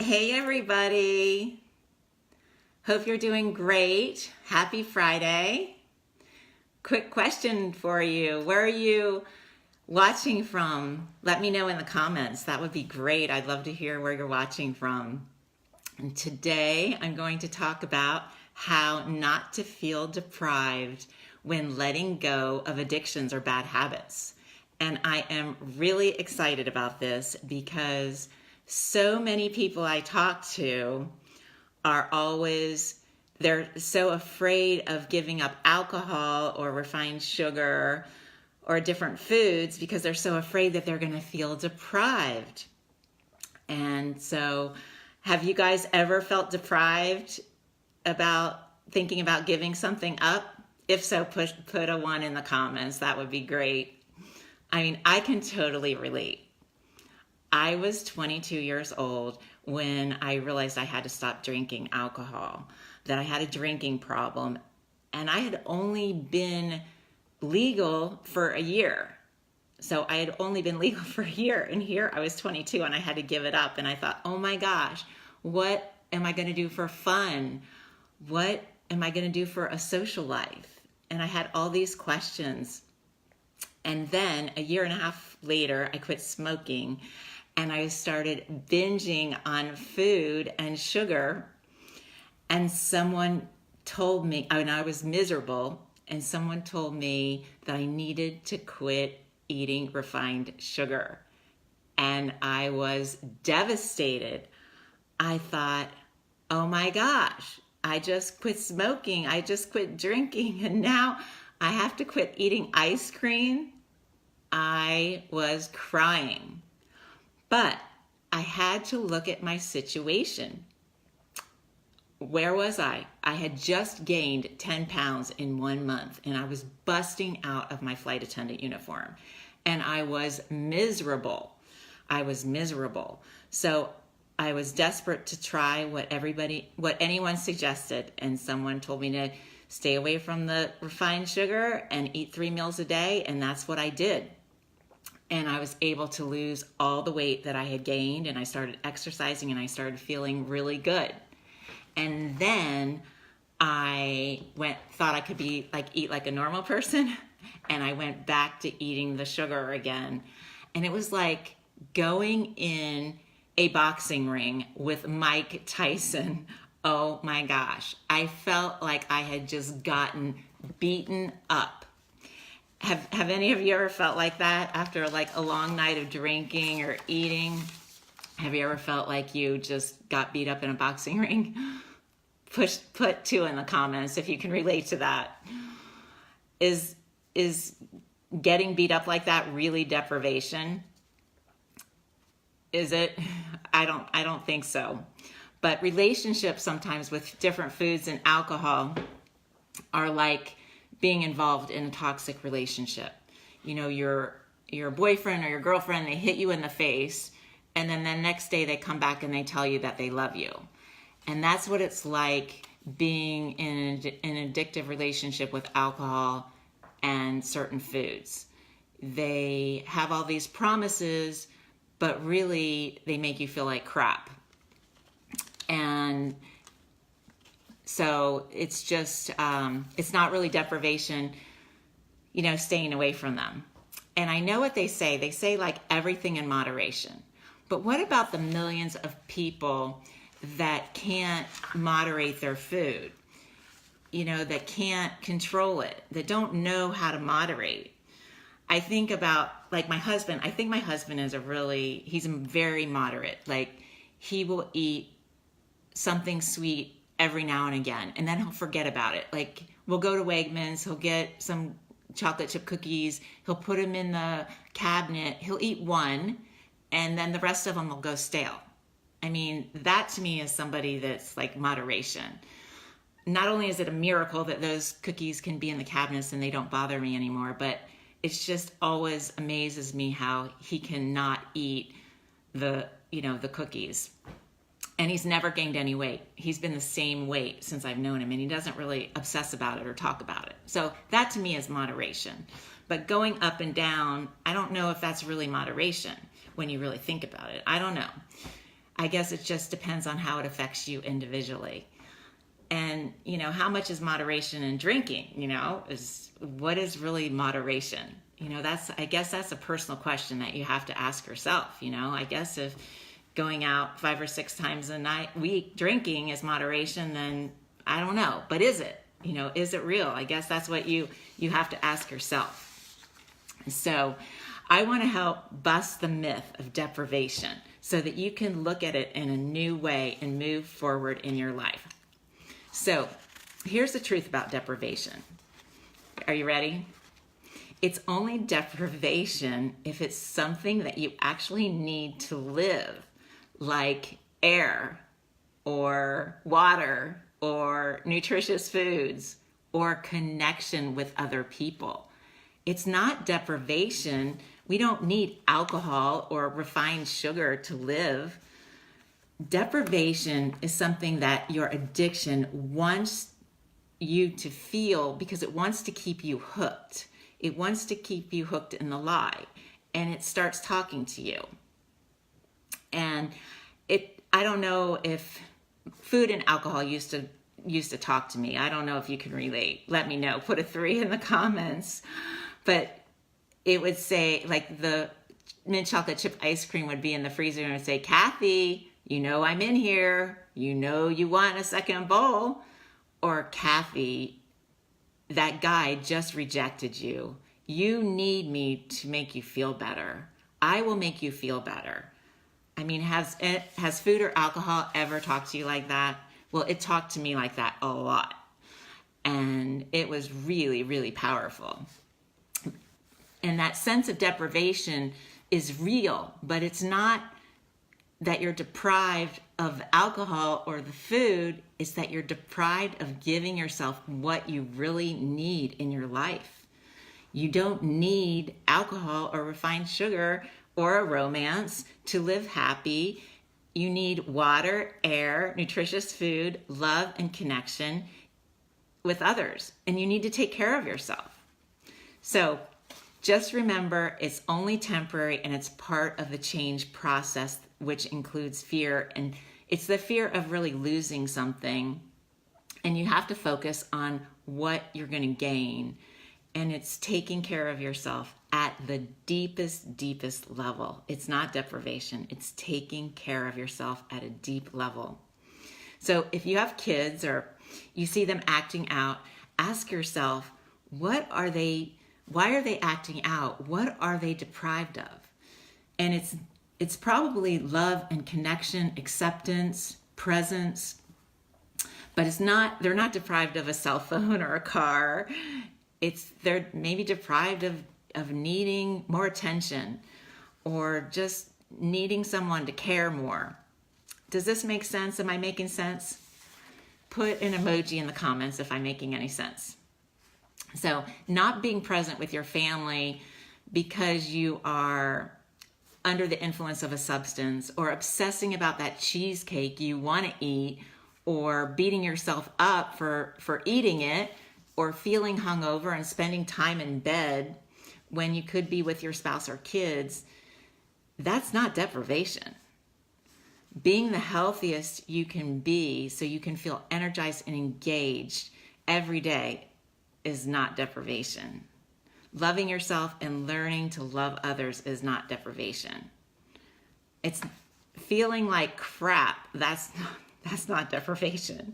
Hey everybody. Hope you're doing great. Happy Friday. Quick question for you. Where are you watching from? Let me know in the comments. That would be great. I'd love to hear where you're watching from. And today I'm going to talk about how not to feel deprived when letting go of addictions or bad habits. And I am really excited about this because so many people I talk to they're so afraid of giving up alcohol or refined sugar or different foods because they're so afraid that they're going to feel deprived. And so, have you guys ever felt deprived about thinking about giving something up? If so, put a 1 in the comments. That would be great. I mean, I can totally relate. I was 22 years old when I realized I had to stop drinking alcohol, that I had a drinking problem, and I had only been legal for a year. So I had only been legal for a year, and here I was 22 and I had to give it up. And I thought, oh my gosh, what am I going to do for fun? What am I going to do for a social life? And I had all these questions. And then a year and a half later, I quit smoking and I started binging on food and sugar. And someone told me, and I was miserable, and someone told me that I needed to quit eating refined sugar. And I was devastated. I thought, oh my gosh, I just quit smoking, I just quit drinking, and now I have to quit eating ice cream. I was crying. But I had to look at my situation. Where was I? I had just gained 10 pounds in 1 month, and I was busting out of my flight attendant uniform. And I was miserable. So I was desperate to try what anyone suggested. And someone told me to stay away from the refined sugar and eat 3 meals a day. And that's what I did. And I was able to lose all the weight that I had gained, and I started exercising and I started feeling really good. And then I thought I could eat like a normal person, and I went back to eating the sugar again. And it was like going in a boxing ring with Mike Tyson. Oh my gosh. I felt like I had just gotten beaten up. Have any of you ever felt like that after like a long night of drinking or eating? Have you ever felt like you just got beat up in a boxing ring? Put 2 in the comments if you can relate to that. Is getting beat up like that really deprivation? Is it? I don't think so. But relationships sometimes with different foods and alcohol are like being involved in a toxic relationship. You know, your boyfriend or your girlfriend, they hit you in the face, and then the next day they come back and they tell you that they love you. And that's what it's like being in an addictive relationship with alcohol and certain foods. They have all these promises, but really they make you feel like crap. And so it's just, it's not really deprivation, staying away from them. And I know what they say. They say like everything in moderation. But what about the millions of people that can't moderate their food, that can't control it, that don't know how to moderate? I think about like my husband. I think my husband is he's very moderate. Like he will eat something sweet every now and again, and then he'll forget about it. Like we'll go to Wegmans, he'll get some chocolate chip cookies, he'll put them in the cabinet, he'll eat one, and then the rest of them will go stale. I mean, that to me is somebody that's like moderation. Not only is it a miracle that those cookies can be in the cabinets and they don't bother me anymore, but it's just always amazes me how he cannot eat the cookies. And he's never gained any weight. He's been the same weight since I've known him, and he doesn't really obsess about it or talk about it. So that to me is moderation. But going up and down, I don't know if that's really moderation when you really think about it. I don't know. I guess it just depends on how it affects you individually. And, how much is moderation in drinking? What is really moderation? I guess that's a personal question that you have to ask yourself. I guess if going out 5 or 6 times a week drinking is moderation, then I don't know. But is it? Is it real? I guess that's what you have to ask yourself. So I want to help bust the myth of deprivation so that you can look at it in a new way and move forward in your life. So here's the truth about deprivation. Are you ready? It's only deprivation if it's something that you actually need to live, like air or water or nutritious foods or connection with other people. It's not deprivation. We don't need alcohol or refined sugar to live. Deprivation is something that your addiction wants you to feel because it wants to keep you hooked. It wants to keep you hooked in the lie, and it starts talking to you. And I don't know if food and alcohol used to talk to me. I don't know if you can relate. Let me know. Put a 3 in the comments. But it would say, like, the mint chocolate chip ice cream would be in the freezer and it would say, Kathy, I'm in here. You want a second bowl. Or, Kathy, that guy just rejected you. You need me to make you feel better. I will make you feel better. I mean, has food or alcohol ever talked to you like that? Well, it talked to me like that a lot. And it was really, really powerful. And that sense of deprivation is real, but it's not that you're deprived of alcohol or the food. It's that you're deprived of giving yourself what you really need in your life. You don't need alcohol or refined sugar or a romance to live happy. You need water, air, nutritious food, love, and connection with others. And you need to take care of yourself. So just remember, it's only temporary and it's part of the change process, which includes fear. And it's the fear of really losing something. And you have to focus on what you're going to gain. And it's taking care of yourself at the deepest, deepest level. It's not deprivation. It's taking care of yourself at a deep level. So if you have kids or you see them acting out, ask yourself, why are they acting out? What are they deprived of? And it's probably love and connection, acceptance, presence, but they're not deprived of a cell phone or a car. They're maybe deprived of needing more attention or just needing someone to care more. Does this make sense? Am I making sense? Put an emoji in the comments if I'm making any sense. So not being present with your family because you are under the influence of a substance or obsessing about that cheesecake you want to eat or beating yourself up for eating it or feeling hungover and spending time in bed when you could be with your spouse or kids, that's not deprivation. Being the healthiest you can be so you can feel energized and engaged every day is not deprivation. Loving yourself and learning to love others is not deprivation. It's feeling like crap. That's not deprivation.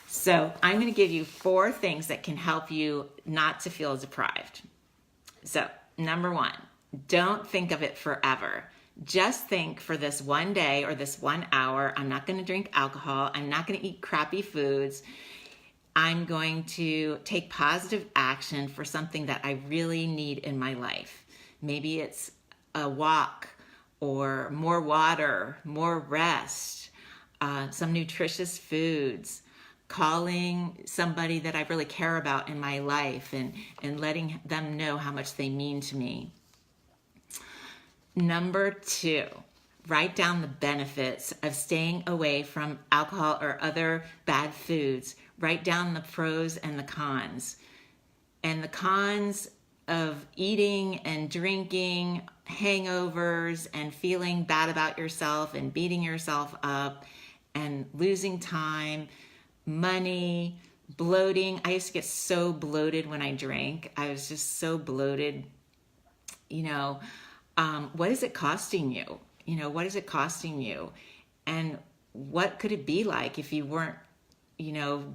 So I'm going to give you 4 things that can help you not to feel deprived. So number 1, don't think of it forever. Just think for this one day or this 1 hour, I'm not going to drink alcohol. I'm not going to eat crappy foods. I'm going to take positive action for something that I really need in my life. Maybe it's a walk or more water, more rest, some nutritious foods, calling somebody that I really care about in my life and letting them know how much they mean to me. Number 2, write down the benefits of staying away from alcohol or other bad foods. Write down the pros and the cons. And the cons of eating and drinking hangovers and feeling bad about yourself and beating yourself up and losing time, money, bloating. I used to get so bloated when I drank. I was just so bloated. What is it costing you? What is it costing you? And what could it be like if you weren't,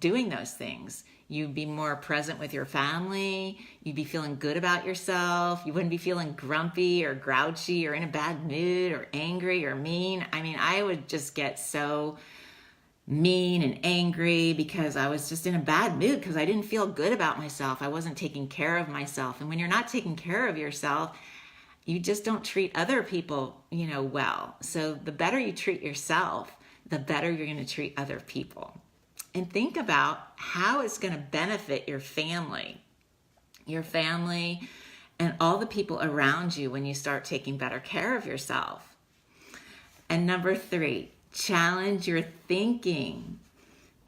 doing those things? You'd be more present with your family. You'd be feeling good about yourself. You wouldn't be feeling grumpy or grouchy or in a bad mood or angry or mean. I mean, I would just get so mean and angry because I was just in a bad mood because I didn't feel good about myself. I wasn't taking care of myself. And when you're not taking care of yourself, you just don't treat other people, well. So the better you treat yourself, the better you're going to treat other people. And think about how it's going to benefit your family and all the people around you when you start taking better care of yourself. And number 3, challenge your thinking.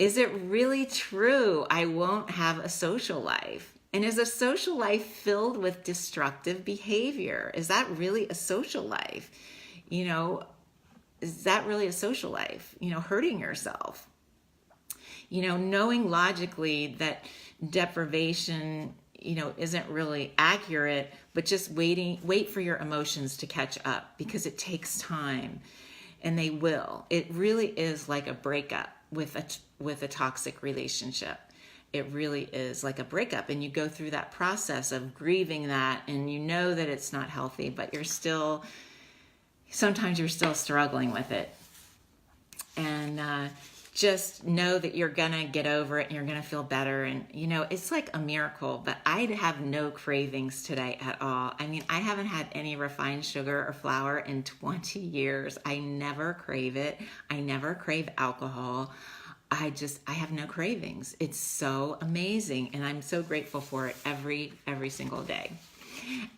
Is it really true I won't have a social life? And is a social life filled with destructive behavior? Is that really a social life? Is that really a social life? Hurting yourself. Knowing logically that deprivation, isn't really accurate, but just wait for your emotions to catch up because it takes time. And they will. It really is like a breakup with a toxic relationship. It really is like a breakup, and you go through that process of grieving that, and you know that it's not healthy, but sometimes you're still struggling with it. And just know that you're gonna get over it and you're gonna feel better. And it's like a miracle, but I have no cravings today at all. I mean, I haven't had any refined sugar or flour in 20 years. I never crave it. I never crave alcohol. I have no cravings. It's so amazing. And I'm so grateful for it every single day.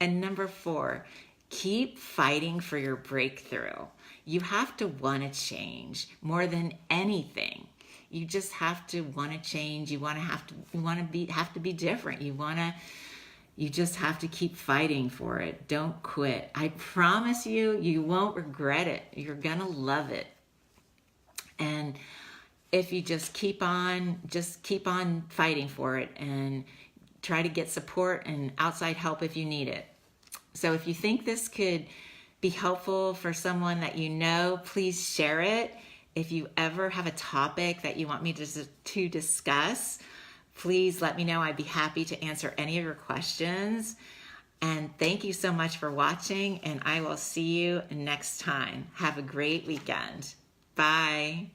And number 4, keep fighting for your breakthrough. You have to want to change more than anything. You just have to want to change. You have to be different. You just have to keep fighting for it. Don't quit. I promise you won't regret it. You're going to love it. And if you just keep on fighting for it and try to get support and outside help if you need it. So if you think this could be helpful for someone that please share it. If you ever have a topic that you want me to discuss, please let me know. I'd be happy to answer any of your questions. And thank you so much for watching, and I will see you next time. Have a great weekend. Bye.